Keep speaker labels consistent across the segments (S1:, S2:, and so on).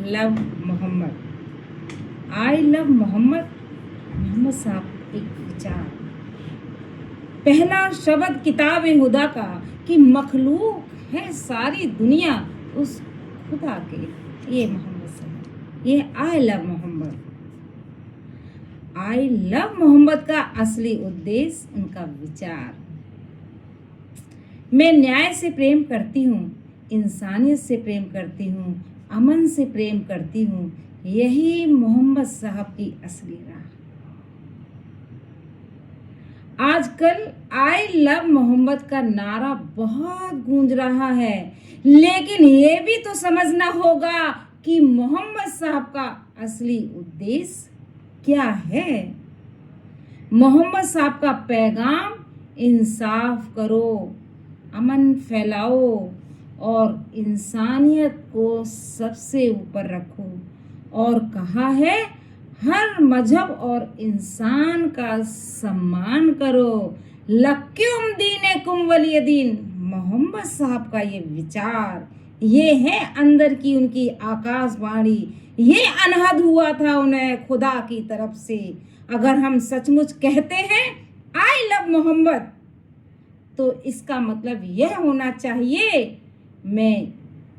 S1: Love Mohammad. I love Mohammad. Mohammad साहब एक विचार। पहला शब्द किताब हुदा का कि मखलूक है सारी दुनिया उस खुदा के। ये मोहम्मद साहब, ये I love Mohammad. I love Mohammad का असली उद्देश्य उनका विचार। मैं न्याय से प्रेम करती हूँ, इंसानियत से प्रेम करती हूँ, अमन से प्रेम करती हूँ। यही मोहम्मद साहब की असली राह। आजकल आई लव मोहम्मद का नारा बहुत गूंज रहा है, लेकिन ये भी तो समझना होगा कि मोहम्मद साहब का असली उद्देश्य क्या है। मोहम्मद साहब का पैगाम इंसाफ करो, अमन फैलाओ और इंसानियत को सबसे ऊपर रखो। और कहा है हर मजहब और इंसान का सम्मान करो। लक्युम दीनुकुम वलिय दीन। मोहम्मद साहब का ये विचार, ये है अंदर की उनकी आकाशवाणी। ये अनहद हुआ था उन्हें खुदा की तरफ से। अगर हम सचमुच कहते हैं आई लव मोहम्मद, तो इसका मतलब यह होना चाहिए मैं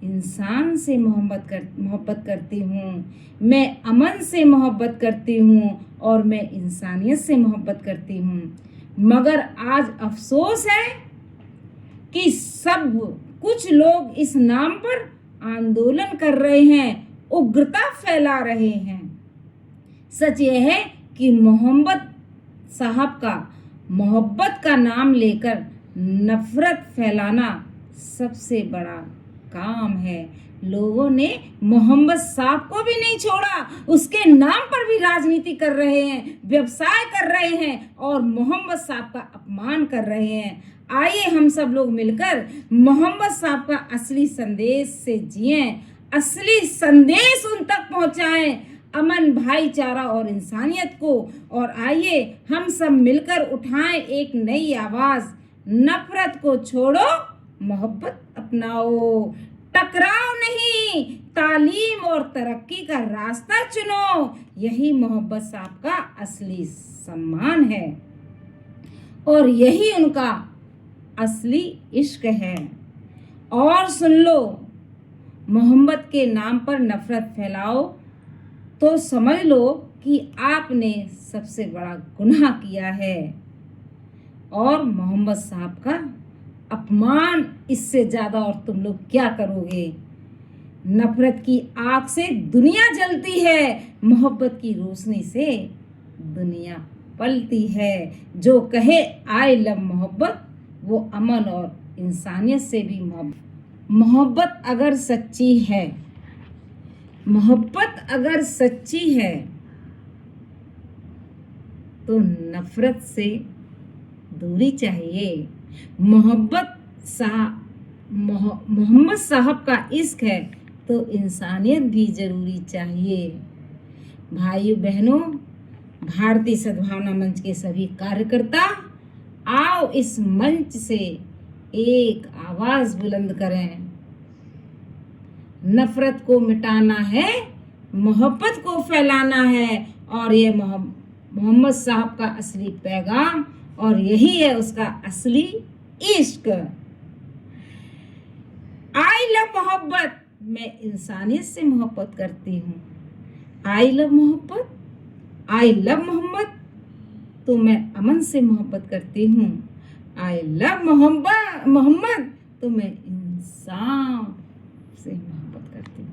S1: इंसान से मोहब्बत करती हूँ, मैं अमन से मोहब्बत करती हूँ और मैं इंसानियत से मोहब्बत करती हूँ। मगर आज अफसोस है कि सब कुछ लोग इस नाम पर आंदोलन कर रहे हैं, उग्रता फैला रहे हैं। सच यह है कि मोहम्मद साहब का मोहब्बत का नाम लेकर नफरत फैलाना सबसे बड़ा काम है। लोगों ने मोहम्मद साहब को भी नहीं छोड़ा, उसके नाम पर भी राजनीति कर रहे हैं, व्यवसाय कर रहे हैं और मोहम्मद साहब का अपमान कर रहे हैं। आइए हम सब लोग मिलकर मोहम्मद साहब का असली संदेश से जिएं, असली संदेश उन तक पहुंचाएं, अमन, भाईचारा और इंसानियत को। और आइए हम सब मिलकर उठाएं एक नई आवाज। नफरत को छोड़ो, मोहब्बत अपनाओ। टकराव नहीं, तालीम और तरक्की का रास्ता चुनो। यही मोहम्मद साहब का असली सम्मान है और यही उनका असली इश्क है। और सुन लो, मोहम्मद के नाम पर नफरत फैलाओ तो समझ लो कि आपने सबसे बड़ा गुनाह किया है और मोहम्मद साहब का अपमान इससे ज्यादा और तुम लोग क्या करोगे। नफरत की आग से दुनिया जलती है, मोहब्बत की रोशनी से दुनिया पलती है। जो कहे आई लव मोहब्बत, वो अमन और इंसानियत से भी मोहब्बत अगर सच्ची है, मोहब्बत अगर सच्ची है तो नफरत से दूरी चाहिए। मोहम्मद साहब का इश्क है तो इंसानियत भी जरूरी चाहिए। भाइयों बहनों, भारतीय सद्भावना मंच के सभी कार्यकर्ता, आओ इस मंच से एक आवाज बुलंद करें। नफरत को मिटाना है, मोहब्बत को फैलाना है और ये मोहम्मद साहब का असली पैगाम और यही है उसका असली इश्क। आई लव मोहब्बत, मैं इंसानियत से मोहब्बत करती हूँ। आई लव मोहब्बत, आई लव मोहम्मद, तो मैं अमन से मोहब्बत करती हूँ। आई लव मोहम्मद, तो मैं इंसान से मोहब्बत करती हूँ।